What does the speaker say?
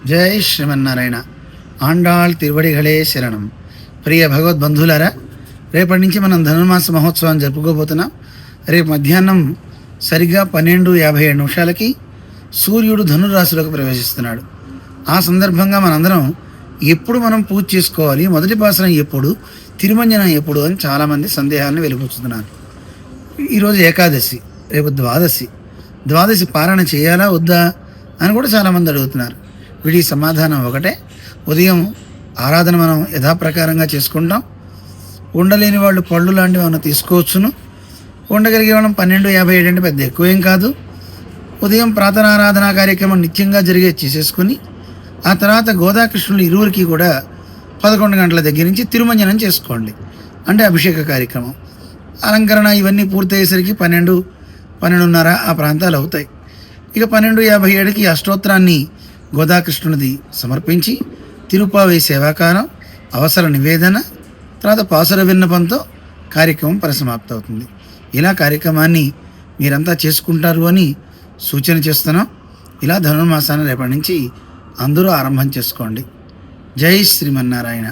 జై శ్రీమన్నారాయణ. ఆండాళ్ తిరువడిగళే శరణం. ప్రియ భగవద్బంధువులారా, రేపటి నుంచి మనం ధనుర్మాస మహోత్సవాన్ని జరుపుకోబోతున్నాం. రేపు మధ్యాహ్నం సరిగ్గా 12:57 సూర్యుడు ధనుర్రాశిలోకి ప్రవేశిస్తున్నాడు. ఆ సందర్భంగా మనందరం ఎప్పుడు మనం పూజ చేసుకోవాలి, మొదటి పాసనం ఎప్పుడు, తిరుమంజనం ఎప్పుడు అని చాలామంది సందేహాలను వెలిపుచ్చుతున్నారు. ఈరోజు ఏకాదశి, రేపు ద్వాదశి పారాయణ చేయాలా వద్దా అని కూడా చాలామంది అడుగుతున్నారు. వీడి సమాధానం ఒకటే, ఉదయం ఆరాధన మనం యథాప్రకారంగా చేసుకుంటాం. ఉండలేని వాళ్ళు పళ్ళు లాంటివి ఏమైనా తీసుకోవచ్చును. ఉండగలిగే వాళ్ళం 12:57 అంటే పెద్ద ఎక్కువేం కాదు. ఉదయం ప్రాతరారాధనా కార్యక్రమం నిత్యంగా జరిగే చేసేసుకుని ఆ తర్వాత గోదాకృష్ణులు ఇరువురికి కూడా 11 గంటల దగ్గర నుంచి తిరుమంజనం చేసుకోండి. అంటే అభిషేక కార్యక్రమం, అలంకరణ ఇవన్నీ పూర్తయ్యేసరికి 12:30 ఆ ప్రాంతాలు అవుతాయి. ఇక 12:57 అష్టోత్తరాన్ని గోదాకృష్ణునిది సమర్పించి తిరుపావై సేవాకారం, అవసర నివేదన, తర్వాత పాసుర విన్నపంతో కార్యక్రమం పరిసమాప్తి అవుతుంది. ఇలా కార్యక్రమాన్ని మీరంతా చేసుకుంటారు అని సూచన చేస్తున్నాం. ఇలా ధనుర్మాసాన్ని రేపటి నుంచి అందరూ ఆరంభం చేసుకోండి. జై శ్రీమన్నారాయణ.